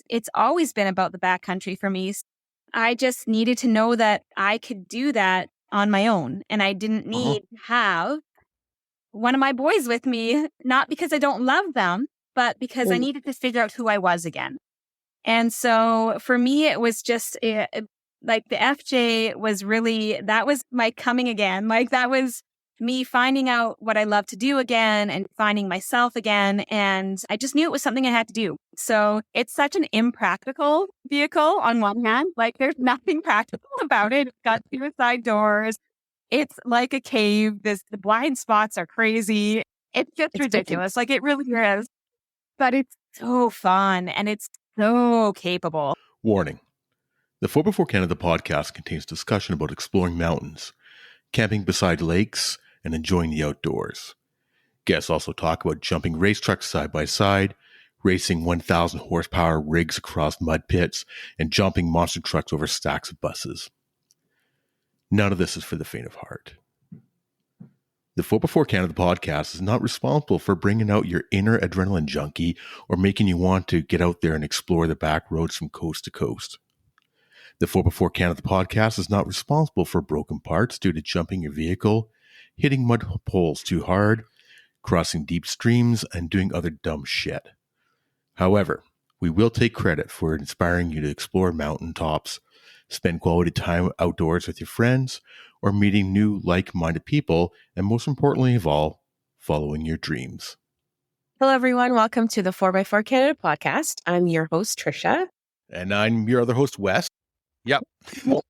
it's always been about the backcountry for me. I just needed to know that I could do that on my own, and I didn't need to have one of my boys with me, not because I don't love them, but because I needed to figure out who I was again. And so for me, it was just like the FJ was really, that was my coming again. Like that was me finding out what I love to do again and finding myself again. And I just knew it was something I had to do. So it's such an impractical vehicle on one hand. Like there's nothing practical about it. It's got suicide doors. It's like a cave. The blind spots are crazy. It's just ridiculous. Like it really is. But it's so fun and it's so capable. Warning. The 4x4 Canada podcast contains discussion about exploring mountains, camping beside lakes, and enjoying the outdoors. Guests also talk about jumping race trucks side by side, racing 1,000 horsepower rigs across mud pits, and jumping monster trucks over stacks of buses. None of this is for the faint of heart. The 4x4 Canada podcast is not responsible for bringing out your inner adrenaline junkie or making you want to get out there and explore the back roads from coast to coast. The 4x4 Canada podcast is not responsible for broken parts due to jumping your vehicle, hitting mud poles too hard, crossing deep streams, and doing other dumb shit. However, we will take credit for inspiring you to explore mountaintops, spend quality time outdoors with your friends, or meeting new like-minded people, and most importantly of all, following your dreams. Hello, everyone. Welcome to the 4x4 Canada podcast. I'm your host, Trisha. And I'm your other host, Wes. Yep. To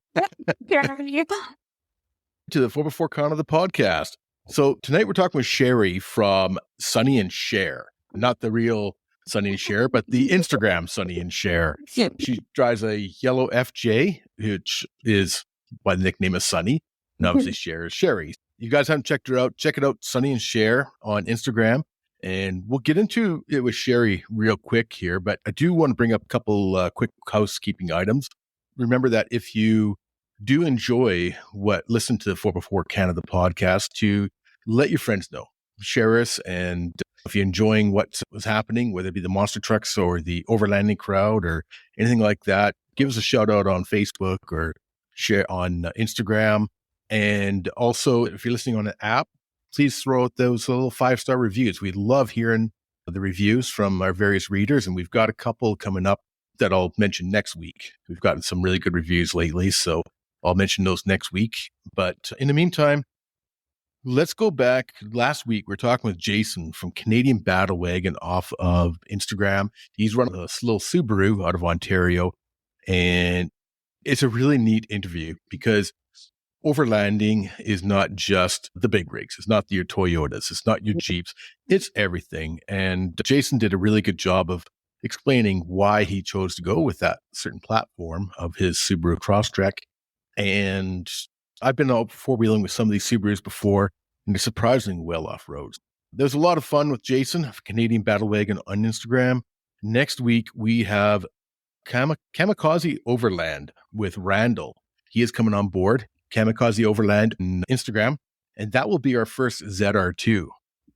the 4x4 Canada podcast. So tonight we're talking with Sherry from Sunny and Sher. Not the real Sunny and Sher, but the Instagram Sunny and Sher. She drives a yellow FJ, which is by the nickname of Sunny. And obviously Sher is Sherry. You guys haven't checked her out, check it out, Sunny and Sher on Instagram. And we'll get into it with Sherry real quick here, but I do want to bring up a couple quick housekeeping items. Remember that if you do enjoy listen to the 4x4 Canada podcast, to let your friends know, share us. And if you're enjoying what was happening, whether it be the monster trucks or the overlanding crowd or anything like that, give us a shout out on Facebook or share on Instagram. And also, if you're listening on an app, please throw out those little 5-star reviews. We love hearing the reviews from our various readers, and we've got a couple coming up that I'll mention next week. We've gotten some really good reviews lately, so I'll mention those next week. But in the meantime, let's go back. Last week, we were talking with Jason from Canadian Battle Wagon off of Instagram. He's running a little Subaru out of Ontario, and it's a really neat interview because overlanding is not just the big rigs. It's not your Toyotas. It's not your Jeeps. It's everything. And Jason did a really good job of explaining why he chose to go with that certain platform of his Subaru Crosstrek. And I've been out four-wheeling with some of these Subarus before, and they're surprisingly well off-roads. There's a lot of fun with Jason of Canadian Battle Wagon on Instagram. Next week, we have Kamikaze Overland with Randall. He is coming on board. Kamikaze Overland on Instagram, and that will be our first ZR2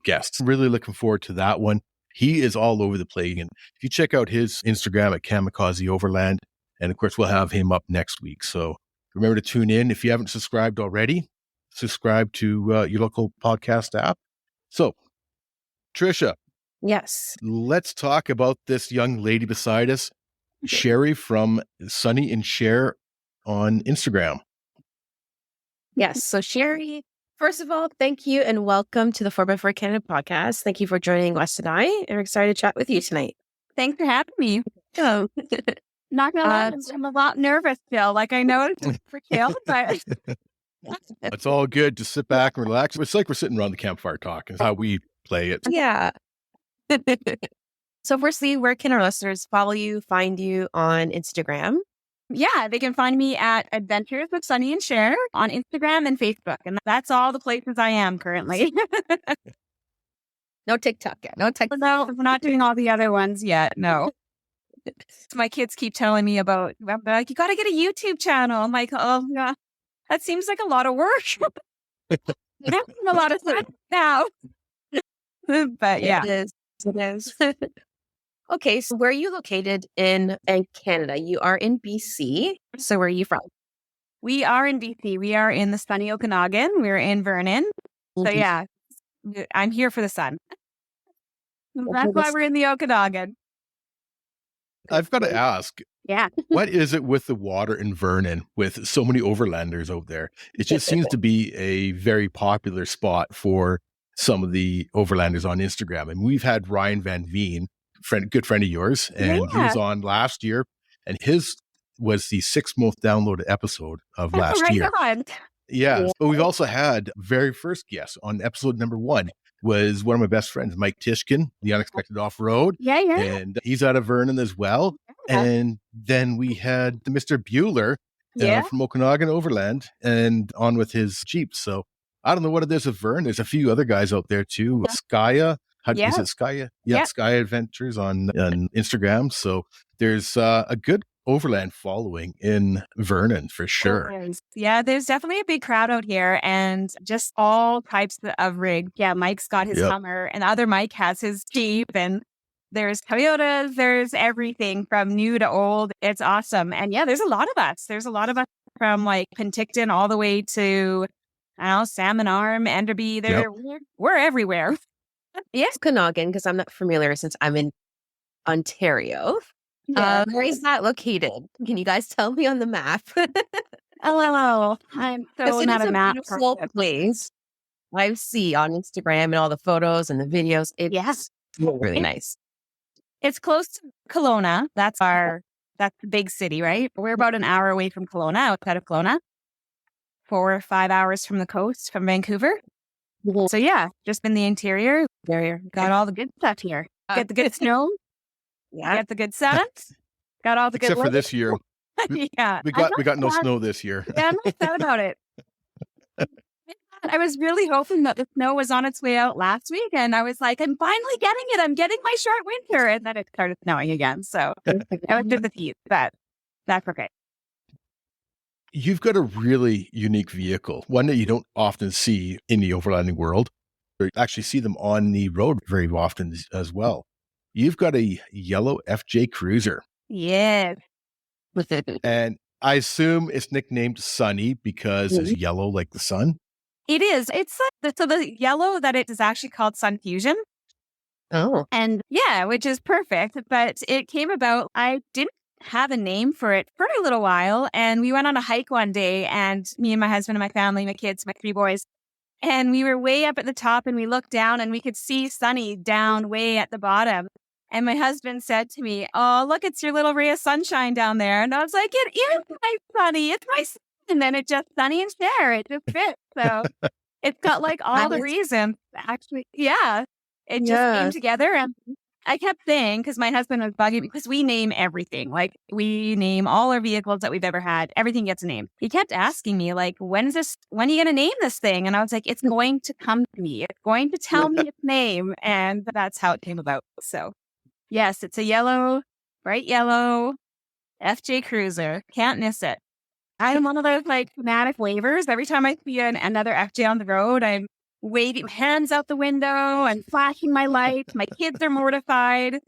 guest. Really looking forward to that one. He is all over the place, and if you check out his Instagram at Kamikaze Overland, and of course we'll have him up next week. So remember to tune in. If you haven't subscribed already, subscribe to your local podcast app. So, Trisha. Yes. Let's talk about this young lady beside us, Sherry from Sunny and Sher on Instagram. Yes. So Sherry, first of all, thank you and welcome to the 4x4 Canada podcast. Thank you for joining Wes and I. I'm excited to chat with you tonight. Thanks for having me. Oh. Not gonna lie, I'm a lot nervous still. Like I know it's for kill, but it's all good. Just sit back and relax. It's like we're sitting around the campfire talking. It's how we play it. Yeah. So firstly, where can our listeners follow you, find you on Instagram? Yeah, they can find me at Adventures with Sunny and Sher on Instagram and Facebook. And that's all the places I am currently. No TikTok yet. No TikTok. No, we're not doing all the other ones yet. No. My kids keep telling me about, like, you got to get a YouTube channel. I'm like, oh, yeah, that seems like a lot of work. That's a lot of stuff now. But yeah. It is. Okay, so where are you located in Canada? You are in BC. So where are you from? We are in BC. We are in the sunny Okanagan. We're in Vernon. So yeah, I'm here for the sun. That's why we're in the Okanagan. I've got to ask, Yeah. what is it with the water in Vernon with so many overlanders out there? It just seems to be a very popular spot for some of the overlanders on Instagram. And we've had Ryan Van Veen, good friend of yours, and he was Yeah. on last year, and his was the 6th most downloaded episode of last Right year. on. Yeah. But we've also had very first guest on episode number 1 was one of my best friends, Mike Tishkin, the Unexpected Off-Road. Yeah. And he's out of Vernon as well. And then we had Mr. Bueller from Okanagan Overland and on with his Jeep. So I don't know what it is with Vern. There's a few other guys out there too. Skya. Is it Skya? Yeah, Skya Adventures on Instagram. So there's a good overland following in Vernon for sure. Yeah, there's definitely a big crowd out here and just all types of rig. Yeah, Mike's got his Hummer and the other Mike has his Jeep and there's Toyotas, there's everything from new to old. It's awesome. And yeah, there's a lot of us. There's a lot of us from like Penticton all the way to, I don't know, Salmon Arm, Enderby. We're everywhere. Yes, Okanagan, because I'm not familiar since I'm in Ontario. Yeah. Where is that located? Can you guys tell me on the map? LOL. I'm so not a map beautiful place. I see on Instagram and all the photos and the videos. It's really nice. It's close to Kelowna. That's the big city, right? We're about an hour away from Kelowna, outside of Kelowna. 4 or 5 hours from the coast, from Vancouver. So yeah, just in the interior. Got all the good stuff here. Get the good snow. Get the good sun. Got all the good. Except for this year. We got no snow this year. Yeah, I'm not sad about it. I was really hoping that the snow was on its way out last week, and I was like, I'm finally getting it. I'm getting my short winter, and then it started snowing again. So it was just a tease, but that's okay. You've got a really unique vehicle, one that you don't often see in the overlanding world. You actually see them on the road very often as well. You've got a yellow FJ Cruiser. Yes. And I assume it's nicknamed Sunny because it's yellow like the sun. It is. It's so the yellow that it is actually called Sun Fusion. Oh. And yeah, which is perfect. But it came about, I didn't have a name for it for a little while. And we went on a hike one day, and me and my husband and my family, my kids, my 3 boys, and we were way up at the top and we looked down and we could see Sunny down way at the bottom. And my husband said to me, "Oh, look, it's your little ray of sunshine down there." And I was like, "It is my Sunny. It's my sun." And then it just Sunny and Sher. It just fits. So it's got like all the reasons. Actually, yeah. It just came together. And I kept saying, because my husband was bugging me, because we name everything. Like, we name all our vehicles that we've ever had. Everything gets a name. He kept asking me, like, when are you going to name this thing? And I was like, it's going to come to me. It's going to tell me its name. And that's how it came about. So yes, it's a bright yellow FJ Cruiser. Can't miss it. I'm one of those like fanatic wavers. Every time I see another FJ on the road, I'm waving hands out the window and flashing my lights. My kids are mortified,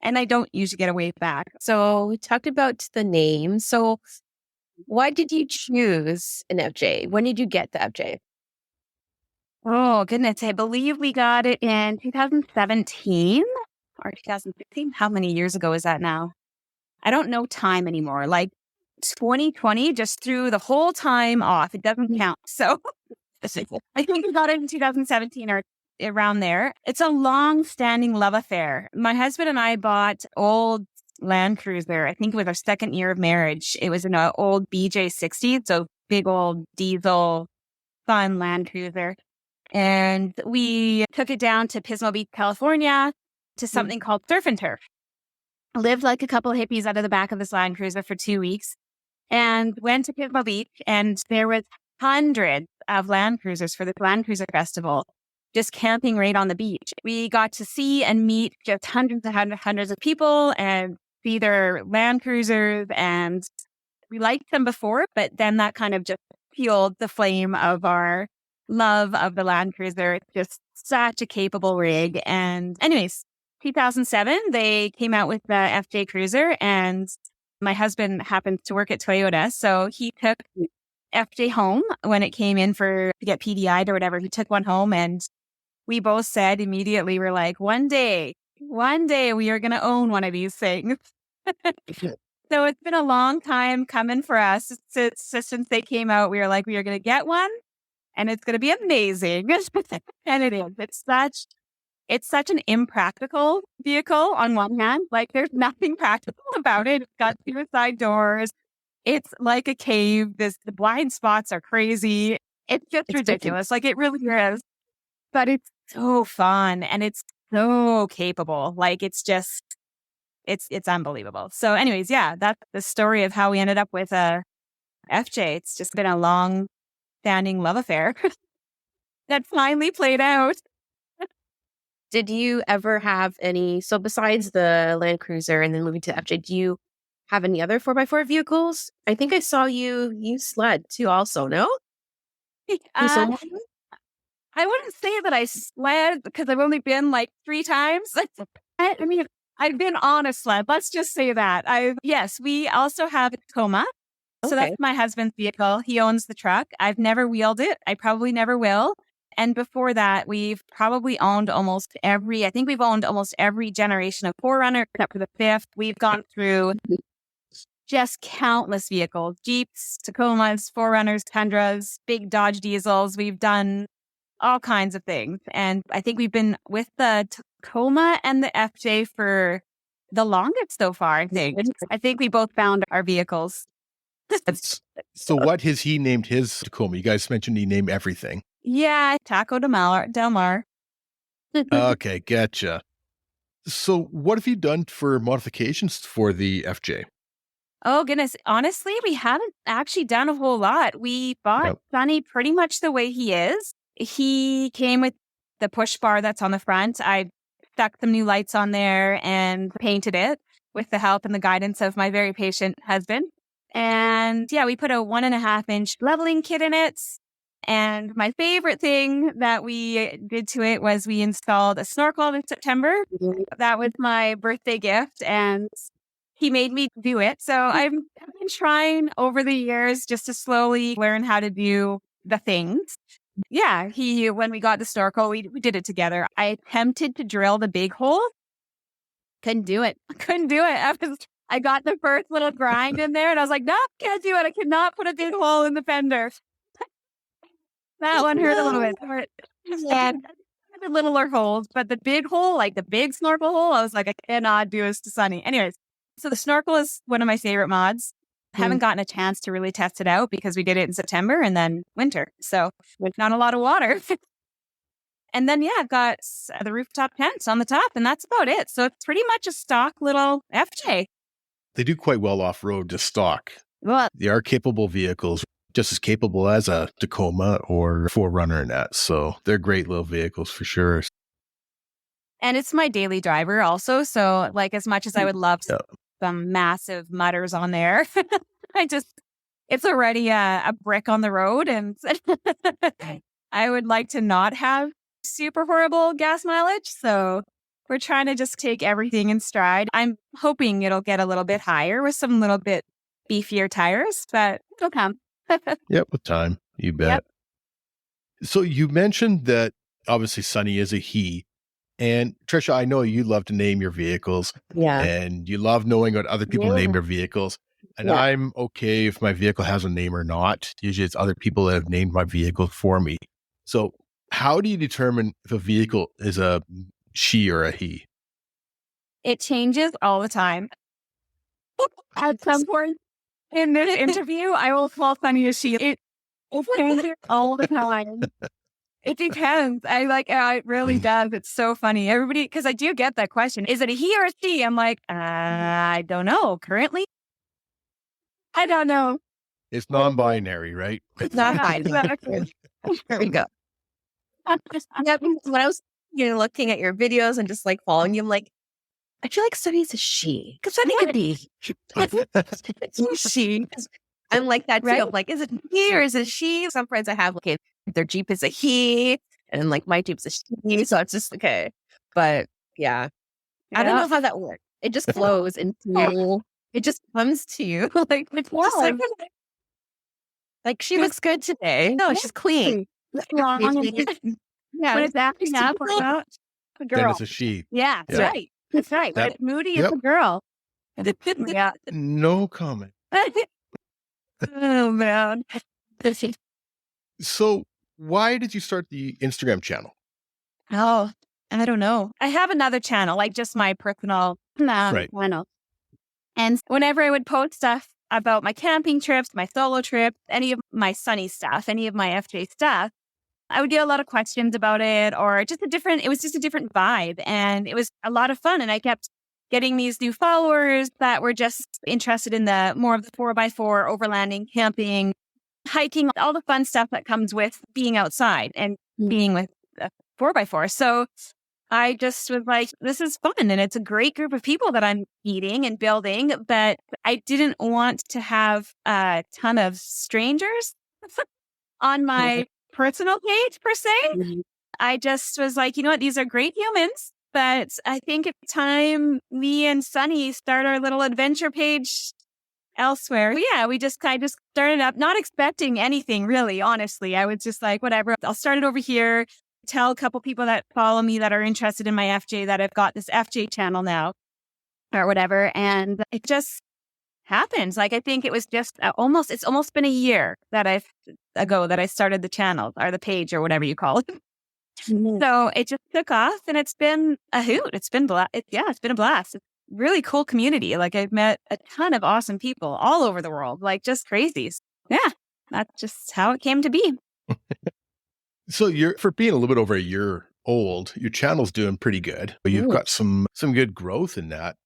and I don't usually get a wave back. So we talked about the name. So why did you choose an FJ? When did you get the FJ? Oh, goodness. I believe we got it in 2017 or 2016. How many years ago is that now? I don't know time anymore. Like 2020 just threw the whole time off. It doesn't count. So I think we got it in 2017 or around there. It's a long-standing love affair. My husband and I bought old Land Cruiser. I think it was our 2nd year of marriage. It was an old BJ60, so big old diesel, fun Land Cruiser. And we took it down to Pismo Beach, California, to something called Surf and Turf. Lived like a couple of hippies out of the back of this Land Cruiser for 2 weeks, and went to Pismo Beach, and there was hundreds of Land Cruisers for the Land Cruiser Festival, just camping right on the beach. We got to see and meet just hundreds of people and see their Land Cruisers, and we liked them before, but then that kind of just fueled the flame of our love of the Land Cruiser. It's just such a capable rig. And anyways, 2007, they came out with the FJ Cruiser, and my husband happens to work at Toyota. So he took FJ home when it came in to get PDI'd or whatever. He took one home, and we both said immediately, we're like, one day we are going to own one of these things. So it's been a long time coming for us. Since they came out, we were like, we are going to get one, and it's going to be amazing. And it is. It's such an impractical vehicle on one hand. Like, there's nothing practical about it. It's got suicide doors. It's like a cave. The blind spots are crazy. It's just ridiculous. Like, it really is. But it's so fun, and it's so capable. Like, it's unbelievable. So anyways, yeah, that's the story of how we ended up with a FJ. It's just been a long-standing love affair that finally played out. Did you ever have any, so besides the Land Cruiser and then moving to FJ, do you have any other 4x4 vehicles? I think I saw you sled too also, no? I wouldn't say that I sled because I've only been like 3 times. I mean, I've been on a sled. Let's just say that. Yes, we also have a Tacoma. So that's my husband's vehicle. He owns the truck. I've never wheeled it. I probably never will. And before that, we've probably owned almost every generation of 4Runner except for the 5th. We've gone through just countless vehicles, Jeeps, Tacomas, 4Runners, Tundras, big Dodge diesels. We've done all kinds of things. And I think we've been with the Tacoma and the FJ for the longest so far, I think. I think we both found our vehicles. So what has he named his Tacoma? You guys mentioned he named everything. Yeah, Taco Del Mar. Okay, gotcha. So what have you done for modifications for the FJ? Oh, goodness. Honestly, we haven't actually done a whole lot. We bought Sunny pretty much the way he is. He came with the push bar that's on the front. I stuck some new lights on there and painted it with the help and the guidance of my very patient husband. And yeah, we put a 1.5-inch leveling kit in it. And my favorite thing that we did to it was we installed a snorkel in September. That was my birthday gift, and he made me do it. So I've been trying over the years just to slowly learn how to do the things. Yeah, when we got the snorkel, we did it together. I attempted to drill the big hole. Couldn't do it. I got the first little grind in there, and I was like, no, can't do it. I cannot put a big hole in the fender. That one hurt a little bit. Yeah, the littler holes, but the big hole, like the big snorkel hole, I was like, I cannot do this to Sunny. Anyways, so the snorkel is one of my favorite mods. Haven't gotten a chance to really test it out because we did it in September and then winter. So not a lot of water. And then, I've got the rooftop tents on the top, and that's about it. So it's pretty much a stock little FJ. They do quite well off-road to stock. Well, They are capable vehicles, just as capable as a Tacoma or 4Runner in that. So they're great little vehicles for sure. and it's my daily driver also. So like, as much as I would love some massive mudders on there, it's already a brick on the road. And I would like to not have super horrible gas mileage. So we're trying to just take everything in stride. I'm hoping it'll get a little bit higher with some little bit beefier tires, but it'll come. Yep, with time, you bet. Yep. So you mentioned that obviously Sunny is a he. And Trisha, I know you love to name your vehicles. Yeah. And you love knowing what other people name their vehicles. And I'm okay if my vehicle has a name or not. Usually it's other people that have named my vehicle for me. So how do you determine if a vehicle is a she or a he? It changes all the time. At some point in this interview, I will call Sunny a she. It changes all the time. It depends. It really does. It's so funny. Everybody, because I do get that question. Is it a he or a she? I'm like, I don't know. Currently, I don't know. It's non-binary, right? It's not Exactly. There we go. Yeah, because when I was looking at your videos and just like following you, I'm like, I feel like Sunny's a she. Because Sunny could be. It's a she. I'm like that too. Right? I'm like, is it he or is it she? Some friends I have, okay, their Jeep is a he, and like my Jeep's a she. So it's just okay. But yeah. I don't know how that works. It just flows into you. It just comes to you. Like she looks good today. No, she's clean. Yeah, when it's acting up or not, a Then girl. it's a she. Yeah, that's Yeah. right. That's right. When That- it's moody, Yep. it's a girl. Yeah. No comment. Oh man. So why did you start the Instagram channel? Oh, I don't know. I have another channel, like just my personal Right. channel. And whenever I would post stuff about my camping trips, my solo trips, any of my Sunny stuff, any of my FJ stuff, I would get a lot of questions about it or it was just a different vibe. And it was a lot of fun. And I kept getting these new followers that were just interested in the more of the 4x4 overlanding, camping, hiking, all the fun stuff that comes with being outside and being with a 4x4. So I just was like, this is fun. And it's a great group of people that I'm meeting and building. But I didn't want to have a ton of strangers on my personal page, per se. I just was like, you know what? These are great humans. But I think it's time me and Sunny start our little adventure page elsewhere. But yeah, I just started up, not expecting anything really, honestly. I was just like, whatever, I'll start it over here. Tell a couple people that follow me that are interested in my FJ that I've got this FJ channel now or whatever. And it just happens. Like, I think it was just it's almost been a year that I started the channel or the page or whatever you call it. So it just took off and it's been a hoot. It's been it's been a blast. It's really cool community. Like I've met a ton of awesome people all over the world, like just crazies. Yeah, that's just how it came to be. So for being a little bit over a year old, your channel's doing pretty good. You've got some good growth in that.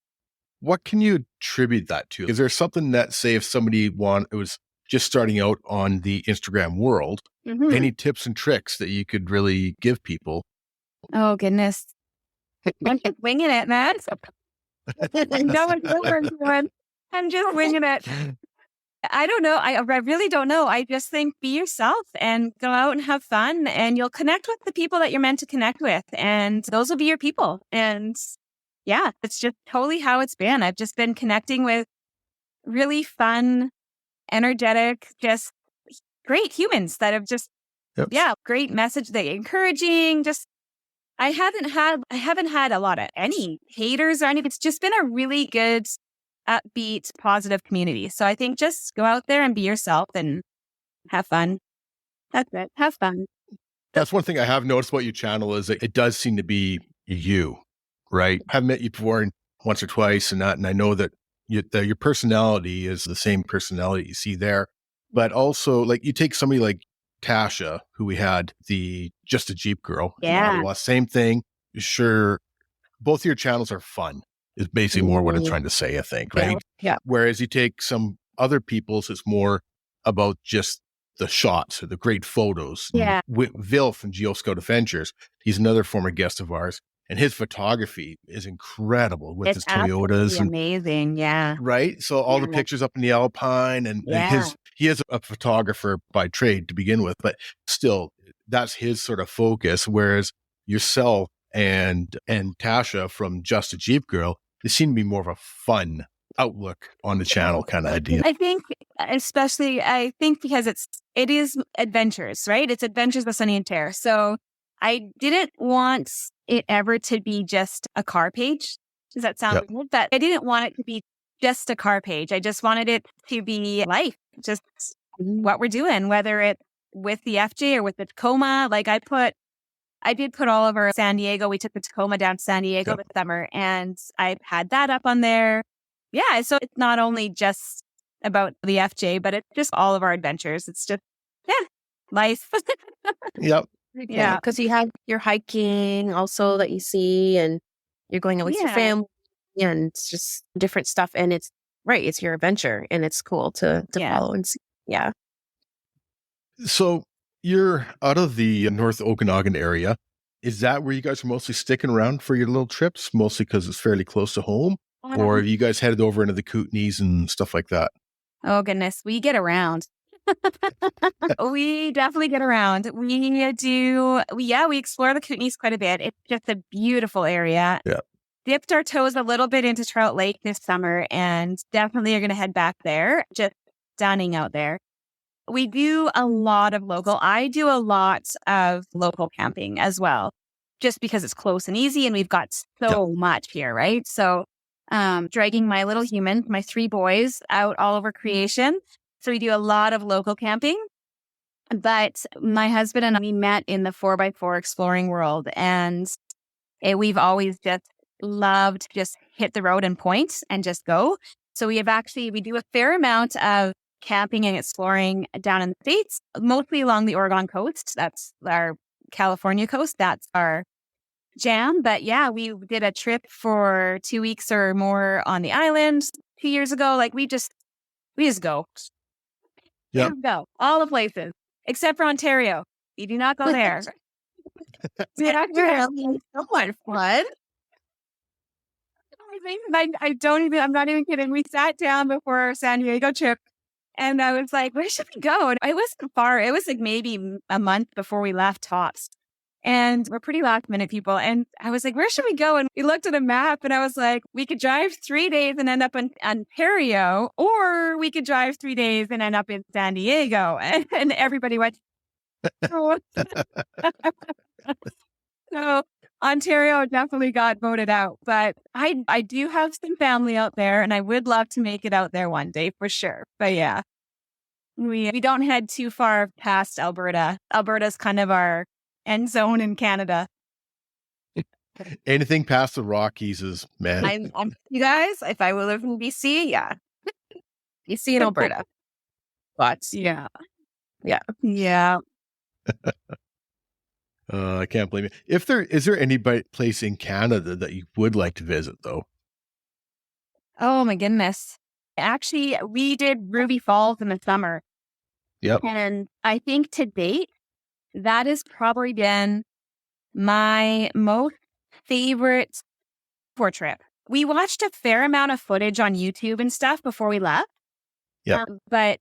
What can you attribute that to? Is there something that, say, if somebody was just starting out on the Instagram world, any tips and tricks that you could really give people? Oh goodness, I'm just winging it, man. No one's doing. I'm just winging it. I don't know. I really don't know. I just think be yourself and go out and have fun and you'll connect with the people that you're meant to connect with. And those will be your people. And yeah, it's just totally how it's been. I've just been connecting with really fun, energetic, just great humans that have just, great message. They encouraging, just, I haven't had a lot of any haters or anything. It's just been a really good, upbeat, positive community. So I think just go out there and be yourself and have fun. That's it. Have fun. That's one thing I have noticed about your channel is that it does seem to be you, right? I've met you before once or twice and I know that your personality is the same personality you see there. But also, like, you take somebody like Tasha, who we had, the Just a Jeep Girl. Yeah. Same thing. Sure. Both of your channels are fun, is basically more what I'm trying to say, I think, right? Yeah. Whereas you take some other people's, it's more about just the shots or the great photos. Yeah. Vil from Geo Scout Adventures, he's another former guest of ours. And his photography is incredible with his Toyotas. And, amazing. Yeah. right. So all the pictures up in the Alpine and he is a photographer by trade to begin with, but still that's his sort of focus. Whereas yourself and Tasha from Just a Jeep Girl, they seem to be more of a fun outlook on the channel kind of idea. I think because it is adventures, right? It's adventures with Sunny and Sher. So I didn't want it ever to be just a car page. Does that sound weird? But I didn't want it to be just a car page. I just wanted it to be life, just what we're doing, whether it's with the FJ or with the Tacoma. Like I did put all of our San Diego. We took the Tacoma down to San Diego this summer and I had that up on there. Yeah. So it's not only just about the FJ, but it's just all of our adventures. It's just, life. Yep. Yeah, because you have your hiking also that you see, and you're going out with your family, and it's just different stuff. And it's your adventure, and it's cool to follow and see. Yeah. So you're out of the North Okanagan area. Is that where you guys are mostly sticking around for your little trips? Mostly because it's fairly close to home, or have you guys headed over into the Kootenays and stuff like that? Oh goodness, we get around. We definitely get around. We explore the Kootenays quite a bit. It's just a beautiful area. Yeah. dipped our toes a little bit into Trout Lake this summer and definitely are going to head back there. Just stunning out there. We do a lot of local. I do a lot of local camping as well, just because it's close and easy and we've got so much here, right? So dragging my little humans, my 3 boys out all over creation. So we do a lot of local camping. But my husband and I, we met in the 4x4 exploring world, and we've always just loved just hit the road and point and just go. So we do a fair amount of camping and exploring down in the States, mostly along the Oregon coast. That's our California coast. That's our jam. But yeah, we did a trip for 2 weeks or more on the island 2 years ago. Like we just go. Yeah. Go all the places except for Ontario. You do not go there. So much fun. I'm not even kidding. We sat down before our San Diego trip and I was like, where should we go? And it wasn't far. It was like maybe a month before we left tops. And we're pretty last minute people. And I was like, where should we go? And we looked at a map and I was like, we could drive 3 days and end up in Ontario, or we could drive 3 days and end up in San Diego. And everybody went, oh. So Ontario definitely got voted out. But I do have some family out there and I would love to make it out there one day for sure. But yeah, we don't head too far past Alberta. Alberta's kind of our end zone in Canada. Anything past the Rockies is, man. I'm you guys, if I would live in BC, yeah. BC and Alberta. But Yeah. I can't believe it. Is there any place in Canada that you would like to visit, though? Oh my goodness. Actually, we did Ruby Falls in the summer. Yep. And I think to date, that has probably been my most favorite tour trip. We watched a fair amount of footage on YouTube and stuff before we left. Yeah. But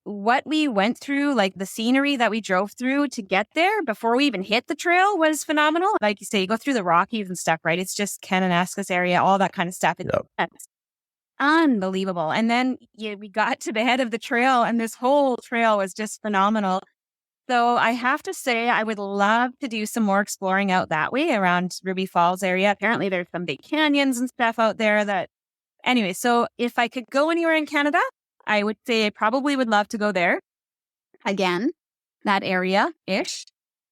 what we went through, like the scenery that we drove through to get there before we even hit the trail was phenomenal. Like you say, you go through the Rockies and stuff, right? It's just Kananaskis area, all that kind of stuff. It's unbelievable. And then we got to the head of the trail and this whole trail was just phenomenal. So I have to say, I would love to do some more exploring out that way around Ruby Falls area. Apparently there's some big canyons and stuff out there anyway, so if I could go anywhere in Canada, I would say I probably would love to go there again, that area-ish.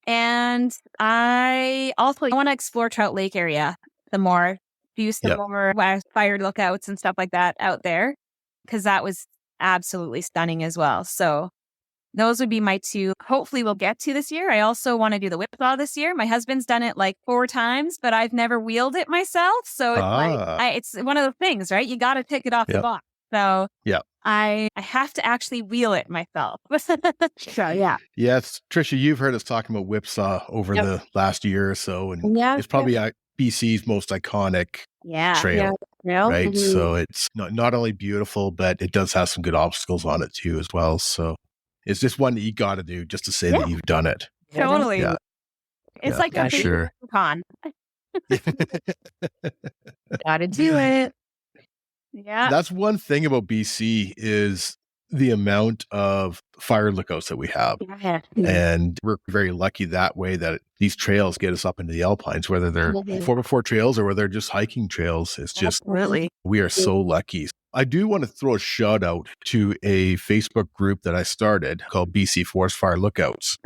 And I also want to explore Trout Lake area some more, do some more fire lookouts and stuff like that out there, because that was absolutely stunning as well. So those would be my 2. Hopefully we'll get to this year. I also want to do the whipsaw this year. My husband's done it like 4 times, but I've never wheeled it myself. So it's it's one of those things, right? You got to tick it off the box. So I have to actually wheel it myself. So yeah. Yes, Trisha, you've heard us talking about whipsaw over the last year or so, and it's probably BC's most iconic trail. Right? Mm-hmm. So it's not only beautiful, but it does have some good obstacles on it too as well. So it's just one that you got to do just to say that you've done it. Totally. Yeah. It's like a sure. con. Gotta do it. Yeah. That's one thing about BC is the amount of fire lookouts that we have. Yeah. And we're very lucky that way that these trails get us up into the Alpines, whether they're 4x4 trails or whether they're just hiking trails. It's just, we are so lucky. I do want to throw a shout out to a Facebook group that I started called BC Forest Fire Lookouts.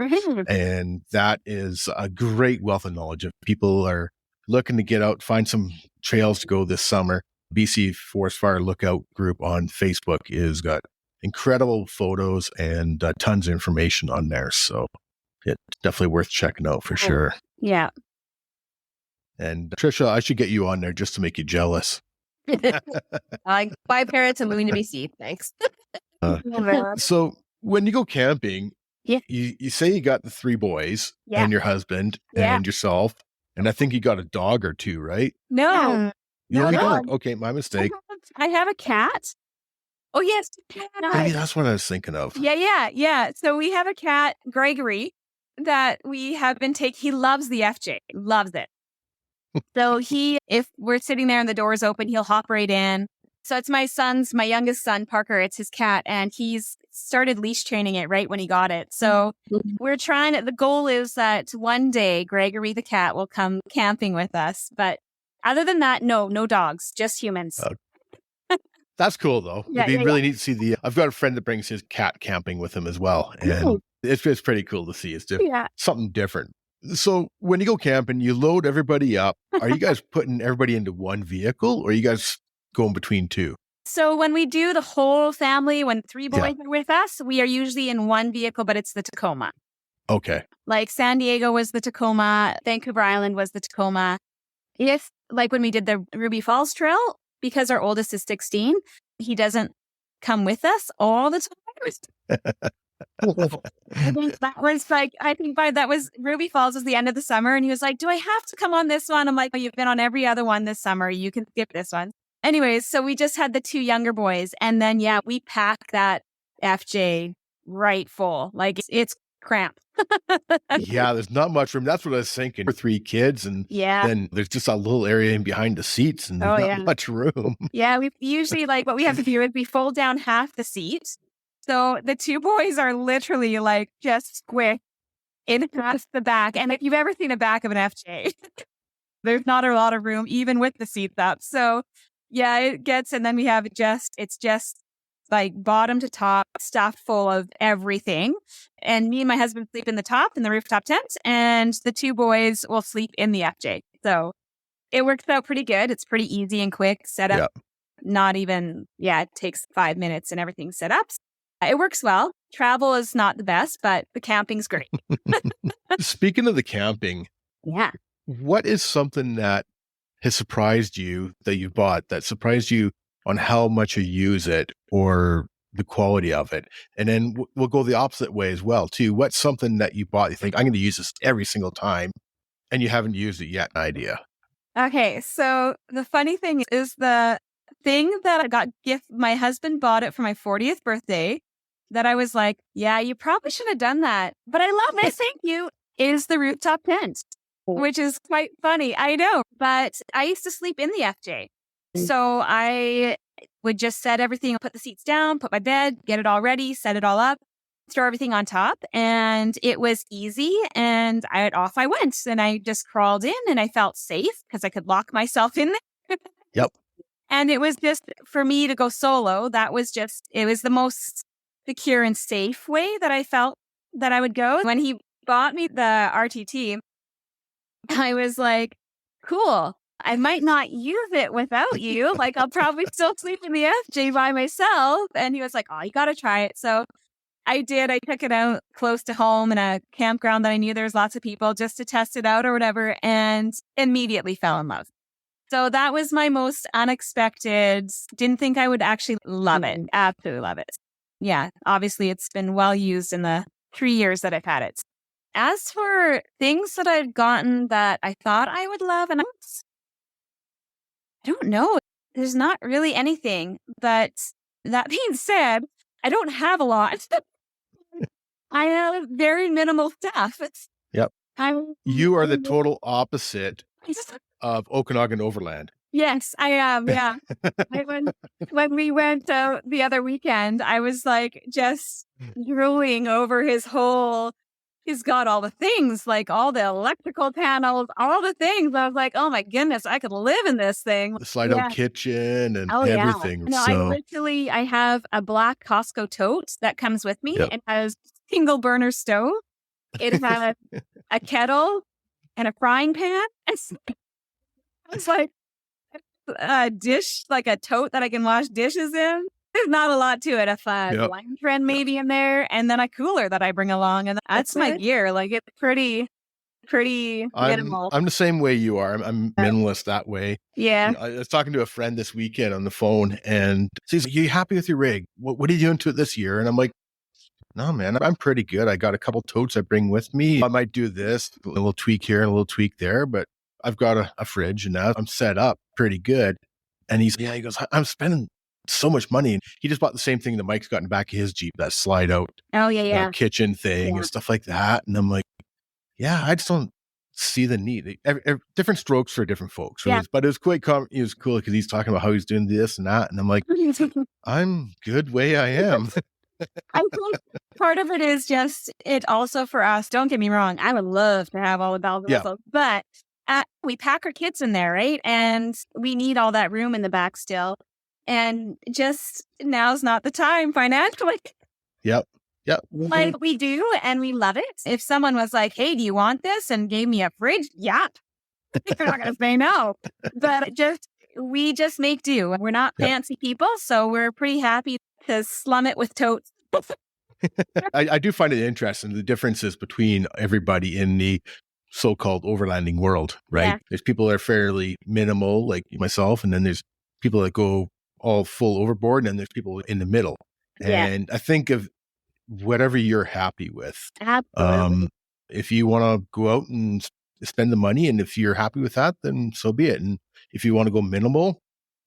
And that is a great wealth of knowledge. If people are looking to get out, find some trails to go this summer, BC Forest Fire Lookout group on Facebook is got incredible photos and tons of information on there. So it's definitely worth checking out for sure. Yeah. And Trisha, I should get you on there just to make you jealous. Bye, parents. I'm moving to BC. Thanks. So when you go camping, you say you got the 3 boys and your husband and yourself, and I think you got a dog or 2, right? No. You only got okay, my mistake. I have a cat. Oh yes, maybe that's what I was thinking of. Yeah. So we have a cat, Gregory, that we have been taking. He loves the FJ, loves it. So if we're sitting there and the door's open, he'll hop right in. So it's my youngest son, Parker, it's his cat, and he's started leash training it right when he got it. So the goal is that one day Gregory the cat will come camping with us. But other than that, no dogs, just humans. That's cool though. Yeah, It'd be really neat to see I've got a friend that brings his cat camping with him as well. And it's pretty cool to see. It's something different. So when you go camping, you load everybody up. Are you guys putting everybody into one vehicle, or are you guys going between two? So when we do the whole family, when 3 boys are with us, we are usually in one vehicle, but it's the Tacoma. Okay. Like San Diego was the Tacoma, Vancouver Island was the Tacoma. When we did the Ruby Falls Trail, because our oldest is 16, he doesn't come with us all the time. That was Ruby Falls was the end of the summer, and he was like, "Do I have to come on this one?" I'm like, "Oh, you've been on every other one this summer. You can skip this one." Anyways, so we just had the 2 younger boys, and then we pack that FJ right full. Like it's cramped. Yeah, there's not much room. That's what I was thinking. For 3 kids, and then there's just a little area in behind the seats, and there's not much room. Yeah, we usually what we have to do is we fold down half the seat. So the 2 boys are literally just squished in half the back. And if you've ever seen a back of an FJ, there's not a lot of room, even with the seats up. So and then we have it's just bottom to top, stuffed full of everything. And me and my husband sleep in the top in the rooftop tent, and the 2 boys will sleep in the FJ. So it works out pretty good. It's pretty easy and quick setup. Yeah. Not even, it takes 5 minutes and everything's set up. It works well. Travel is not the best, but the camping's great. Speaking of the camping, what is something that has surprised you that you bought that surprised you on how much you use it or the quality of it? And then we'll go the opposite way as well, too. What's something that you bought, you think, I'm going to use this every single time, and you haven't used it yet? An idea. Okay, so the funny thing is the thing that I got my husband bought it for my 40th birthday that I was like, yeah, you probably should have done that, but I love it, thank you, is the rooftop tent, which is quite funny. I know, but I used to sleep in the FJ. So I would just set everything, put the seats down, put my bed, get it all ready, set it all up, throw everything on top. And it was easy. And off I went, and I just crawled in, and I felt safe because I could lock myself in there. Yep. And it was just for me to go solo. It was the most secure and safe way that I felt that I would go. When he bought me the RTT, I was like, cool. I might not use it without you. I'll probably still sleep in the FJ by myself. And he was like, oh, you got to try it. So I did. I took it out close to home in a campground that I knew there was lots of people just to test it out or whatever, and immediately fell in love. So that was my most unexpected. Didn't think I would actually love it. Absolutely love it. Yeah, obviously it's been well used in the 3 years that I've had it. As for things that I've gotten that I thought I would love, and I don't know. There's not really anything. But that being said, I don't have a lot. I have very minimal stuff. Yep. You are the total opposite of Okanagan Overland. Yes, I am. Yeah. When we went the other weekend, I was just drooling over he's got all the things, all the electrical panels, all the things. I was like, oh my goodness, I could live in this thing. The slide out kitchen and everything. No, I have a black Costco tote that comes with me. Yep. It has single burner stove. It has a kettle and a frying pan. It's like a dish, like a tote that I can wash dishes in. There's not a lot to it. A lime trend maybe in there, and then a cooler that I bring along, and that's my gear. It's pretty minimal. I'm the same way you are. I'm minimalist that way. Yeah. I was talking to a friend this weekend on the phone, and she's like, "You happy with your rig? What are you doing to it this year?" And I'm like, "No, man, I'm pretty good. I got a couple totes I bring with me. I might do this, a little tweak here and a little tweak there, but I've got a fridge, and now I'm set up pretty good." And he goes, "I'm spending so much money." And he just bought the same thing that Mike's got in the back of his Jeep, that slide out kitchen thing and stuff like that. And I'm like, yeah, I just don't see the need. Different strokes for different folks. Yeah. But it was quite it was cool because he's talking about how he's doing this and that. And I'm like, I'm good way I am. I think part of it is just it also for us. Don't get me wrong. I would love to have all the bells and Yeah. whistles, but we pack our kids in there, right? And we need all that room in the back still. And just now's not the time financially. Yep. Like we do, and we love it. If someone was like, "Hey, do you want this?" and gave me a fridge, yeah, they're not going to say no. But we just make do. We're not fancy people, so we're pretty happy to slum it with totes. I do find it interesting, the differences between everybody in the so-called overlanding world, right? Yeah. There's people that are fairly minimal, like myself, and then there's people that go all full overboard, and then there's people in the middle. Yeah. And I think of whatever you're happy with. Absolutely. If you want to go out and spend the money, and if you're happy with that, then so be it. And if you want to go minimal,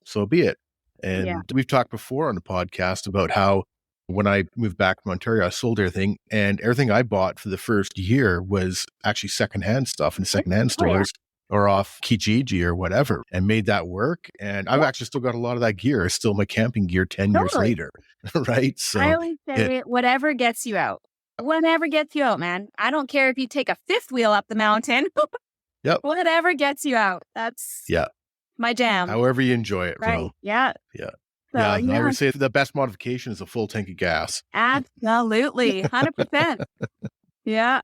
so be it. And we've talked before on the podcast about how when I moved back from Ontario, I sold everything, and everything I bought for the first year was actually secondhand stuff in secondhand stores or off Kijiji or whatever, and made that work. And I've actually still got a lot of that gear. It's still my camping gear 10 years later, right? So I always say whatever gets you out. Whatever gets you out, man. I don't care if you take a fifth wheel up the mountain. Yep. Whatever gets you out. That's my jam. However you enjoy it, right? bro. Yeah. So, I would say the best modification is a full tank of gas. Absolutely. 100%. Yeah.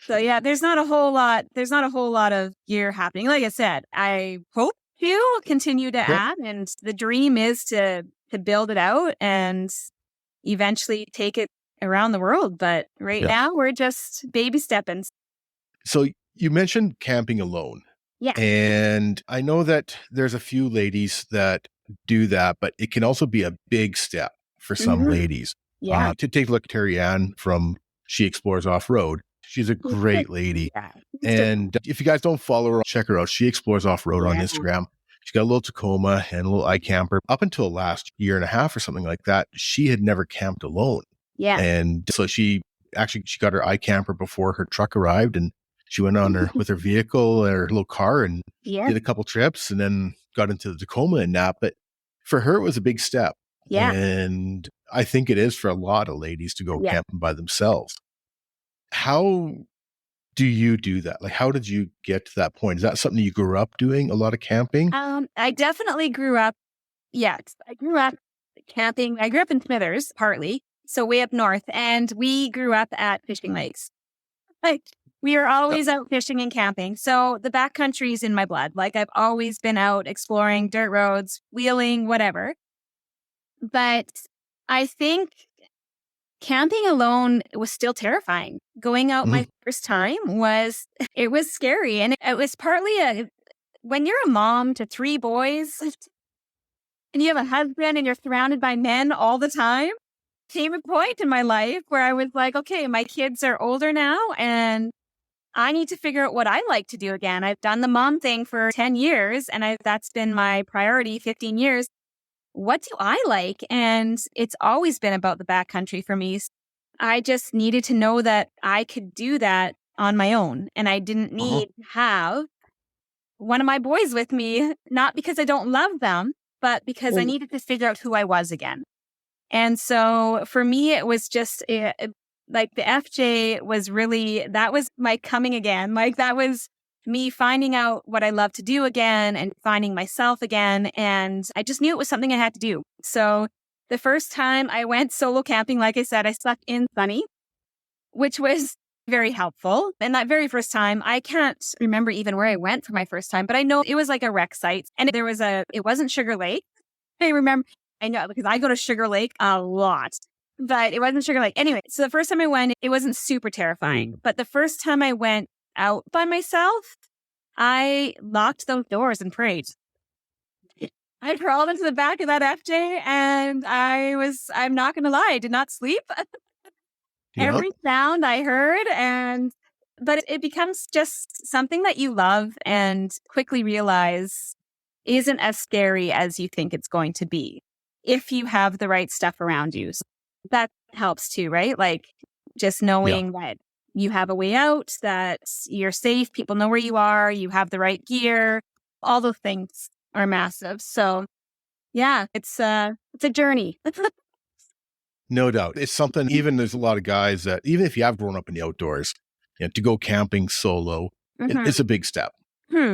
So there's not a whole lot of gear happening. Like I said, I hope to continue to add, and the dream is to build it out and eventually take it around the world. But now we're just baby stepping. So you mentioned camping alone. Yeah. And I know that there's a few ladies that do that, but it can also be a big step for some ladies. Yeah. To take a look at Terry Ann from She Explores Off-Road. She's a great lady. And if you guys don't follow her, check her out. She Explores Off-Road on Instagram. She's got a little Tacoma and a little iCamper. Up until last year and a half or something like that, she had never camped alone. Yeah. And so she got her iCamper before her truck arrived, and she went on with her vehicle, her little car, and did a couple trips, and then got into the Tacoma and that. But for her, it was a big step. Yeah. And I think it is for a lot of ladies to go camping by themselves. How do you do that? Like, how did you get to that point? Is that something you grew up doing, a lot of camping? I definitely grew up. Yes, I grew up camping. I grew up in Smithers, partly, so way up north, and we grew up at fishing lakes. Like, we were always out fishing and camping. So the backcountry is in my blood. Like, I've always been out exploring dirt roads, wheeling, whatever. But I think camping alone was still terrifying. Going out my first time was scary. And it was partly when you're a mom to 3 boys and you have a husband and you're surrounded by men all the time, came a point in my life where I was like, okay, my kids are older now and I need to figure out what I like to do again. I've done the mom thing for 10 years and that's been my priority 15 years. What do I like? And it's always been about the backcountry for me. I just needed to know that I could do that on my own. And I didn't need to have one of my boys with me, not because I don't love them, but because I needed to figure out who I was again. And so for me, it was just like the FJ was really, that was my coming again. Like that was me finding out what I love to do again and finding myself again. And I just knew it was something I had to do. So the first time I went solo camping, like I said, I slept in Sunny, which was very helpful. And that very first time, I can't remember even where I went for my first time, but I know it was like a rec site. And it wasn't Sugar Lake. I know because I go to Sugar Lake a lot, but it wasn't Sugar Lake. Anyway, so the first time I went, it wasn't super terrifying. But the first time I went out by myself, I locked those doors and prayed. I crawled into the back of that FJ and I'm not going to lie, I did not sleep. Every sound I heard, but it becomes just something that you love and quickly realize isn't as scary as you think it's going to be if you have the right stuff around you. So that helps too, right? Like just knowing that you have a way out, that you're safe, people know where you are, you have the right gear. All those things are massive. So yeah, it's a journey. No doubt. It's something, even there's a lot of guys that, even if you have grown up in the outdoors, to go camping solo, it's a big step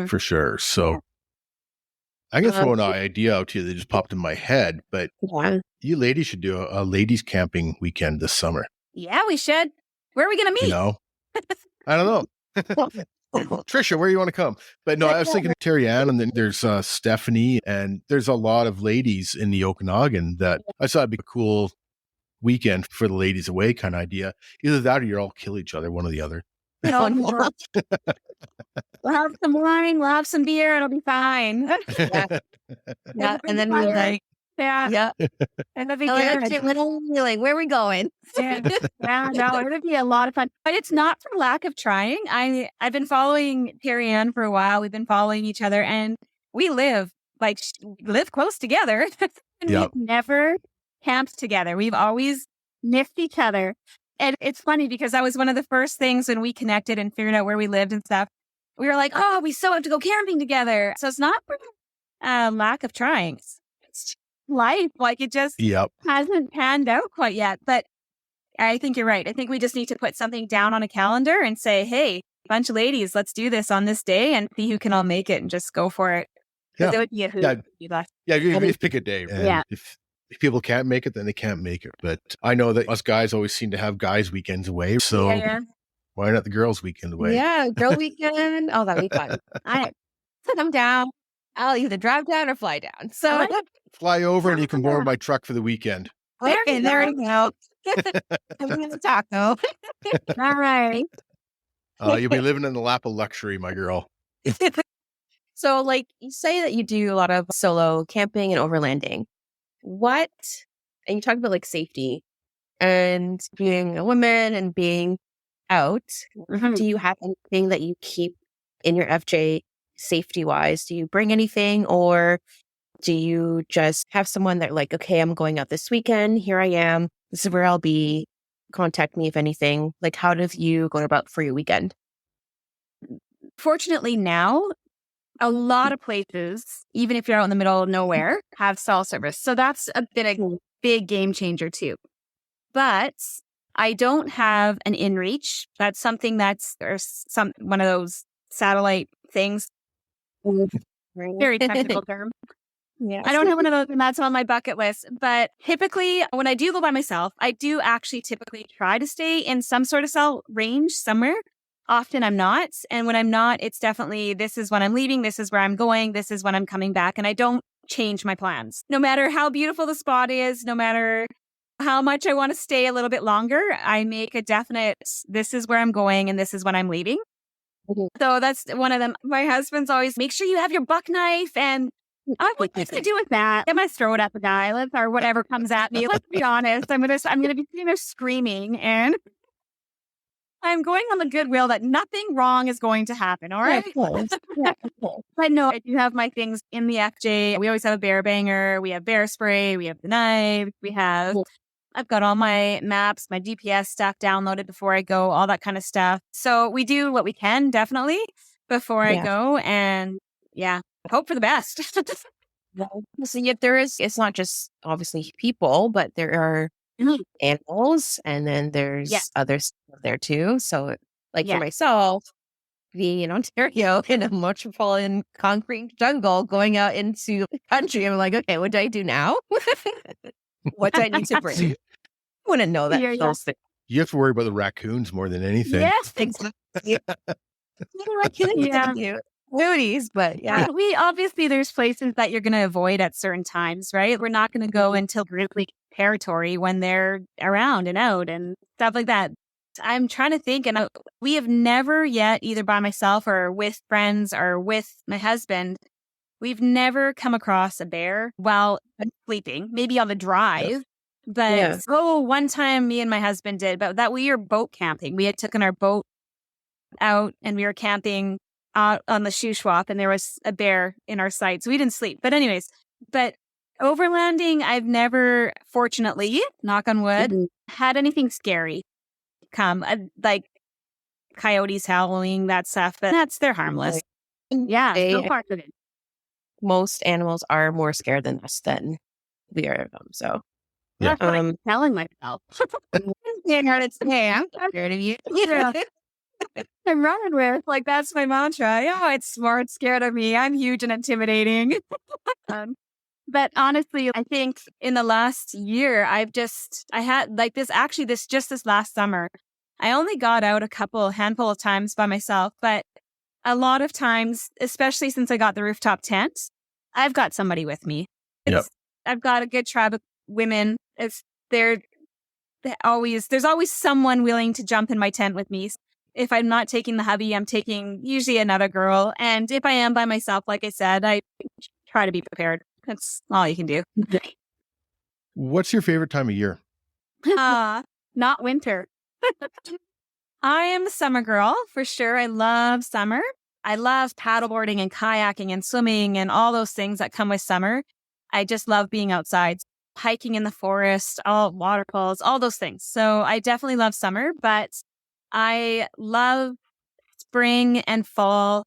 for sure. So I can throw an idea out to you that just popped in my head, but you ladies should do a ladies camping weekend this summer. Yeah, we should. Where are we going to meet? I don't know. Trisha, where you want to come? But no, I was thinking Terry Ann, and then there's Stephanie, and there's a lot of ladies in the Okanagan that I thought it'd be a cool weekend for the ladies away kind of idea. Either that or you'll all kill each other, one or the other. We'll have some wine, we'll have some beer, it'll be fine. Yeah. And then we're like, and it'll be good. where are we going? No, it'll be a lot of fun. But it's not for lack of trying. I've been following Terry Ann for a while. We've been following each other, and we live close together. And we've never camped together. We've always missed each other. And it's funny because that was one of the first things when we connected and figured out where we lived and stuff. We were like, oh, we so have to go camping together. So it's not for lack of trying. It's life. It just hasn't panned out quite yet. But I think you're right. I think we just need to put something down on a calendar and say, hey, bunch of ladies, let's do this on this day and see who can all make it and just go for it. Yeah. It would be a hoot. You just pick a day. And if people can't make it, then they can't make it. But I know that us guys always seem to have guys' weekends away. So why not the girls' weekend away? Yeah, girl weekend. Oh, that'd be fun. I put them down. I'll either drive down or fly down. So fly over and you can borrow my truck for the weekend. Okay, there we go. I'm going to taco. All right. Oh, you'll be living in the lap of luxury, my girl. So, you say that you do a lot of solo camping and overlanding. And you talk about safety and being a woman and being out. Do you have anything that you keep in your FJ safety wise? Do you bring anything, or do you just have someone that okay, I'm going out this weekend. Here I am. This is where I'll be. Contact me if anything. How do you go about for your weekend? Fortunately now, a lot of places, even if you're out in the middle of nowhere, have cell service. So that's a big game changer too. But I don't have an inReach. That's something one of those satellite things. Very technical term. Yeah. I don't have one of those, and that's on my bucket list. But typically, when I do go by myself, I do actually typically try to stay in some sort of cell range somewhere. Often I'm not. And when I'm not, it's definitely, this is when I'm leaving, this is where I'm going, this is when I'm coming back. And I don't change my plans. No matter how beautiful the spot is, no matter how much I want to stay a little bit longer, I make a definite, this is where I'm going and this is when I'm leaving. So that's one of them. My husband's always, make sure you have your buck knife, and what's to do with that? I'm gonna throw it at the guy, or whatever comes at me. Let's be honest. I'm gonna be sitting there screaming, and I'm going on the goodwill that nothing wrong is going to happen. All right. But no, I do have my things in the FJ. We always have a bear banger. We have bear spray. We have the knife. I've got all my maps, my GPS stuff downloaded before I go, all that kind of stuff. So we do what we can, definitely, before I go. And hope for the best. So yet it's not just obviously people, but there are animals, and then there's other stuff there too. So for myself, being in Ontario in a metropolitan concrete jungle, going out into the country, I'm like, okay, what do I do now? What do I need to bring? I want to know that. You have to worry about the raccoons more than anything. Yes, exactly. Booties, but we obviously, there's places that you're going to avoid at certain times, right? We're not going to go into grizzly territory when they're around and out and stuff like that. I'm trying to think, and we have never yet, either by myself or with friends or with my husband, we've never come across a bear while sleeping, maybe on the drive. But one time me and my husband did, but that we were boat camping. We had taken our boat out and we were camping out on the Shuswap, and there was a bear in our sight. So we didn't sleep. But anyways, overlanding, I've never, fortunately, knock on wood, had anything scary come. coyotes howling, that stuff, but they're harmless. Yeah, so far so good. Most animals are more scared than us than we are of them. So Yeah. That's what I'm telling myself. Can't heard it say, I'm scared of you. I'm running with. Like, that's my mantra. Oh, it's smart, scared of me. I'm huge and intimidating. But honestly, I think in the last year, I had like this last summer, I only got out handful of times by myself, but a lot of times, especially since I got the rooftop tent, I've got somebody with me. Yep. I've got a good tribe of women. There's always someone willing to jump in my tent with me. If I'm not taking the hubby, I'm taking usually another girl. And if I am by myself, like I said, I try to be prepared. That's all you can do. What's your favorite time of year? Not winter. I am a summer girl for sure. I love summer. I love paddleboarding and kayaking and swimming and all those things that come with summer. I just love being outside, hiking in the forest, all waterfalls, all those things. So I definitely love summer, but I love spring and fall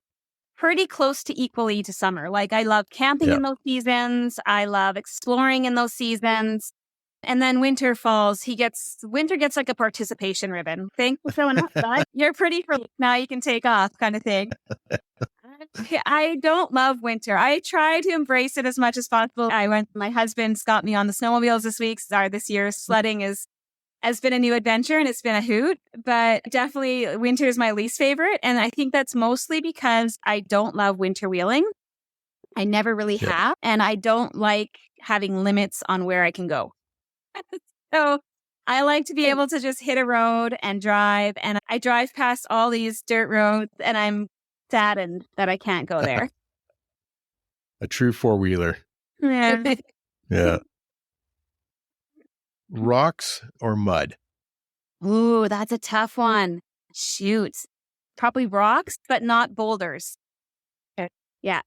pretty close to equally to summer. Like I love camping in those seasons. I love exploring in those seasons. And then winter gets like a participation ribbon. Thanks for showing up, bud. You're pretty for now you can take off kind of thing. I don't love winter. I try to embrace it as much as possible. My husband's got me on the snowmobiles this year. Sledding has been a new adventure and it's been a hoot, but definitely winter is my least favorite. And I think that's mostly because I don't love winter wheeling. I never really have. And I don't like having limits on where I can go. So I like to be able to just hit a road and drive. And I drive past all these dirt roads and I'm saddened that I can't go there. A true four-wheeler. Yeah. Yeah. Rocks or mud? Ooh, that's a tough one. Shoot. Probably rocks, but not boulders. Yeah.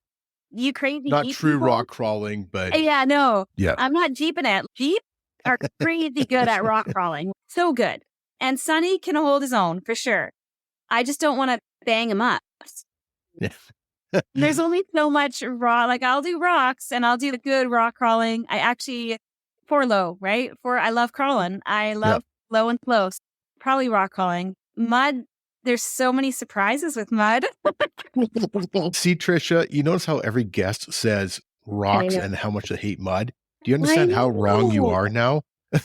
You crazy. Not Jeep true people? rock crawling, but Yeah, no. yeah. I'm not Jeeping it. Jeep are crazy good at rock crawling. So good. And Sunny can hold his own for sure. I just don't want to bang him up. There's only so much raw. Like I'll do rocks and I'll do the good rock crawling. For low, right? I love crawling. I love low and slow. Probably rock crawling. Mud. There's so many surprises with mud. See, Trisha, you notice how every guest says rocks and how much they hate mud? Do you understand how wrong you are now?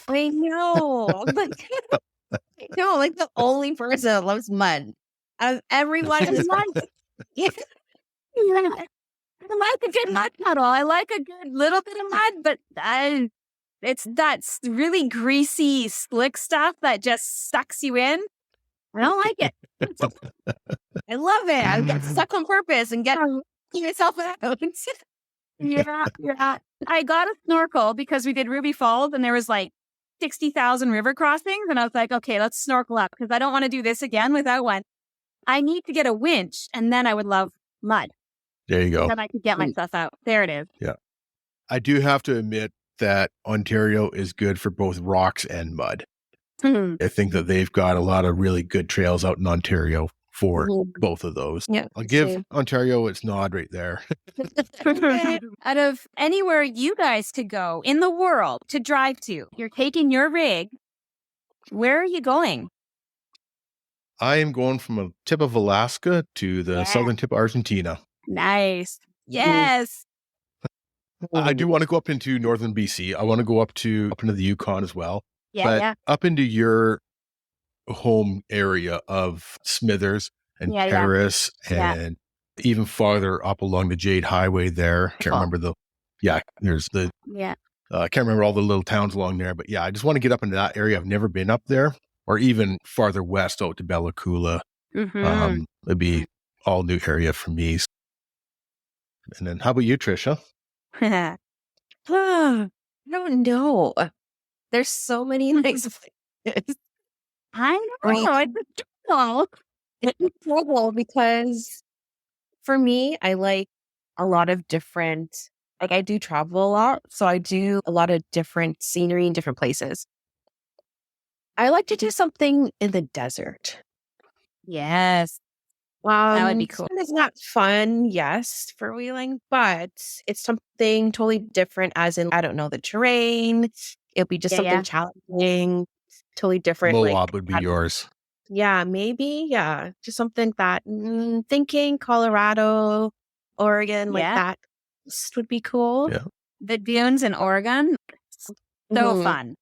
I know. Like the only person that loves mud. Out of everyone is mud. I like a good mud puddle. I like a good little bit of mud, but it's that really greasy, slick stuff that just sucks you in. I don't like it. I love it. I get stuck on purpose and get yourself out. Yeah. I got a snorkel because we did Ruby Falls and there was like 60,000 river crossings. And I was like, okay, let's snorkel up because I don't want to do this again without one. I need to get a winch and then I would love mud. There you go. Then I could get myself out. There it is. Yeah. I do have to admit that Ontario is good for both rocks and mud. I think that they've got a lot of really good trails out in Ontario for both of those. Yeah, I'll give Ontario its nod right there. Out of anywhere you guys could go in the world to drive to, you're taking your rig. Where are you going? I am going from a tip of Alaska to the southern tip of Argentina. Nice. Yes. I do want to go up into northern BC. I want to go up into the Yukon as well. But up into your home area of Smithers and Paris and even farther up along the Jade Highway there. Can't remember there's the I can't remember all the little towns along there, but I just want to get up into that area. I've never been up there, or even farther west out to Bella Coola. It'd be all new area for me. And then how about you, Trisha? I don't know. There's so many nice places. I know. I don't know. It's trouble because for me, I like a lot of different, like I do travel a lot. So I do a lot of different scenery in different places. I like to do something in the desert. Yes. That would be cool. It's not fun, yes, for wheeling, but it's something totally different, as in, I don't know, the terrain. It'll be just something challenging, totally different. Moab would be yours. Yeah, maybe. Yeah. Just something that thinking Colorado, Oregon, like that would be cool. Yeah. The dunes in Oregon, so fun.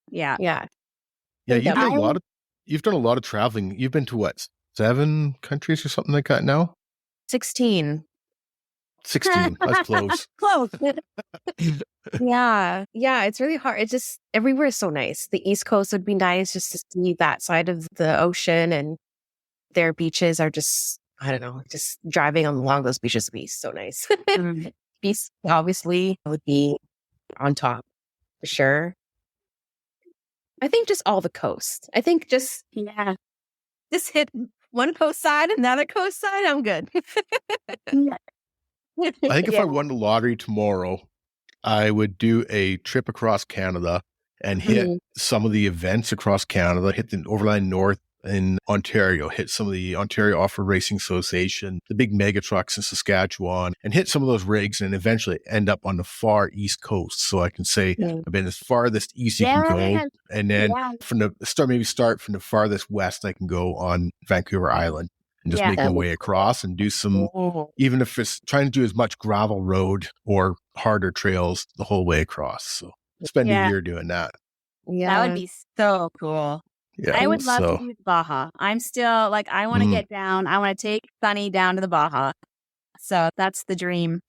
Yeah. Yeah. Yeah, you've done a lot of traveling. You've been to what, 7 countries or something like that now? 16. 16. That's close. Close. Yeah. Yeah. It's really hard. It's just everywhere is so nice. The East Coast would be nice just to see that side of the ocean, and their beaches are just, I don't know, just driving along those beaches would be so nice. Beach, obviously, would be on top for sure. I think just all the coast. I think just hit one coast side, another coast side. I'm good. I think if I won the lottery tomorrow, I would do a trip across Canada and hit some of the events across Canada, hit the Overland North in Ontario, hit some of the Ontario Off-Road Racing Association, the big mega trucks in Saskatchewan, and hit some of those rigs, and eventually end up on the far East Coast. So I can say I've been as farthest east you can go, and then start from the farthest west I can go on Vancouver Island. And just make my way across and do some, even if it's trying to do as much gravel road or harder trails the whole way across. So spend a year doing that. Yeah. That would be so cool. Yeah, I would love to do the Baja. I'm still like, I want to get down. I want to take Sunny down to the Baja. So that's the dream.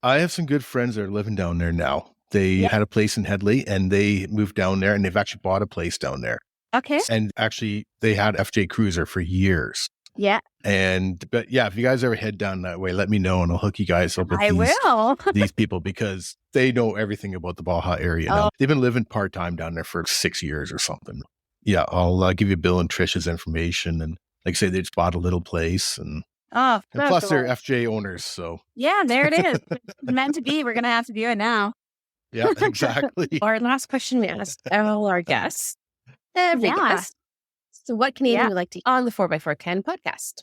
I have some good friends that are living down there now. They had a place in Headley and they moved down there, and they've actually bought a place down there. Okay. And actually they had FJ Cruiser for years. Yeah. But if you guys ever head down that way, let me know and I'll hook you guys up with these people, because they know everything about the Baja area now. They've been living part-time down there for 6 years or something. Yeah, I'll give you Bill and Trish's information. And like I say, they just bought a little place, and plus they're FJ owners. So yeah, there it is. It's meant to be. We're going to have to do it now. Yeah, exactly. Our last question we asked all our guests. Every guest. So what Canadian would you like to eat on the 4x4 Ken podcast?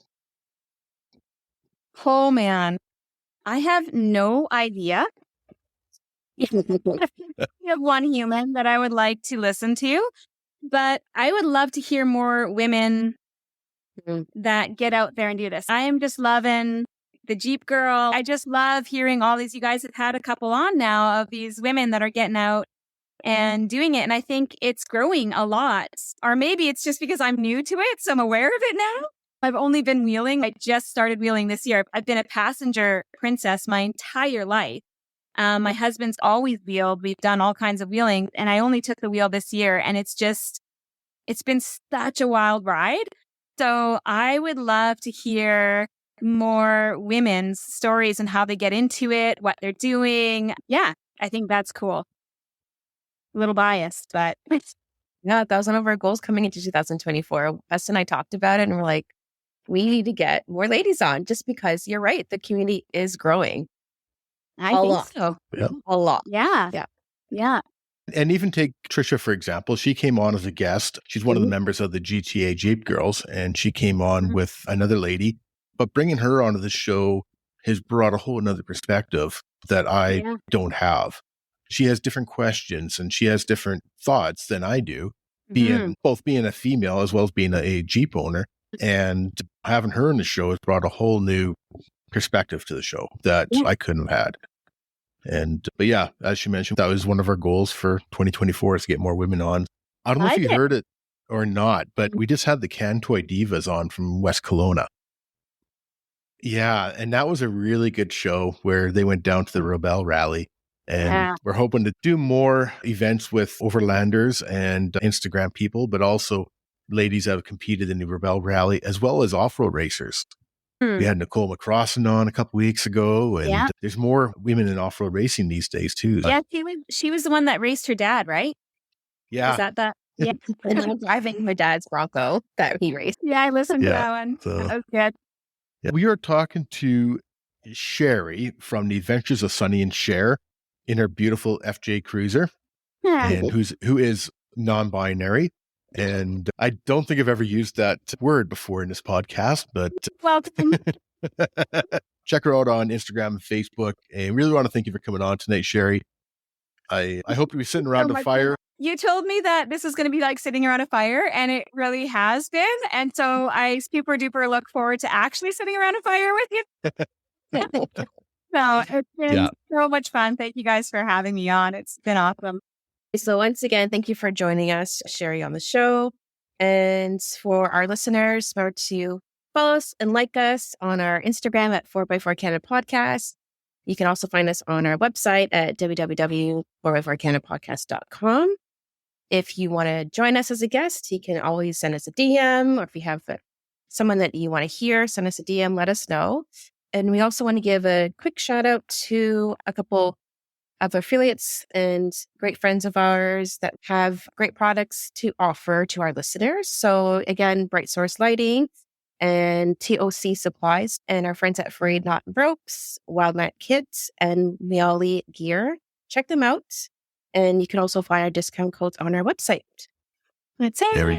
Oh, man. I have no idea. I have one human that I would like to listen to, but I would love to hear more women that get out there and do this. I am just loving the Jeep girl. I just love hearing all these. You guys have had a couple on now of these women that are getting out and doing it. And I think it's growing a lot. Or maybe it's just because I'm new to it, so I'm aware of it now. I've only been wheeling. I just started wheeling this year. I've been a passenger princess my entire life. My husband's always wheeled. We've done all kinds of wheeling. And I only took the wheel this year. And it's been such a wild ride. So I would love to hear more women's stories and how they get into it, what they're doing. Yeah, I think that's cool. A little biased, but yeah, that was one of our goals coming into 2024. Wes and I talked about it, and we're like, we need to get more ladies on, just because you're right, the community is growing. I think so. Yeah. A lot. Yeah. Yeah. Yeah. And even take Trisha, for example. She came on as a guest. She's one of the members of the GTA Jeep Girls, and she came on with another lady. But bringing her onto the show has brought a whole another perspective that I don't have. She has different questions and she has different thoughts than I do, both being a female as well as being a Jeep owner. And having her in the show has brought a whole new perspective to the show that I couldn't have had. But yeah, as she mentioned, that was one of our goals for 2024 is to get more women on. I don't know if you heard it or not, but we just had the Cantoy Divas on from West Kelowna. Yeah, and that was a really good show where they went down to the Rebel Rally. And we're hoping to do more events with overlanders and Instagram people, but also ladies that have competed in the Rebel Rally, as well as off-road racers. We had Nicole McCrossan on a couple weeks ago, and there's more women in off-road racing these days too. Yeah, she was the one that raced her dad, right? Yeah. Is that? Yeah. And I'm driving my dad's Bronco that he raced. Yeah, I listened to that one. So, that was good. Yeah, we are talking to Sherry from the Adventures of Sunny and Sher in her beautiful FJ Cruiser, and who is non-binary. And I don't think I've ever used that word before in this podcast, but Welcome. check her out on Instagram and Facebook. And really want to thank you for coming on tonight, Sherry. I hope you'll be sitting around a fire. You told me that this is going to be like sitting around a fire, and it really has been. And so I super duper look forward to actually sitting around a fire with you. No, it's been so much fun. Thank you guys for having me on. It's been awesome. So once again, thank you for joining us, Sherry, on the show. And for our listeners, remember to follow us and like us on our Instagram at 4x4 Canada Podcast. You can also find us on our website at www.4x4canadapodcast.com. If you want to join us as a guest, you can always send us a DM, or if you have someone that you want to hear, send us a DM, let us know. And we also want to give a quick shout out to a couple of affiliates and great friends of ours that have great products to offer to our listeners. So again, Bright Source Lighting and TOC Supplies, and our friends at Frayed Knot Ropes, Wildmat Kits, and Miali Gear. Check them out. And you can also find our discount codes on our website. That's it. There we go.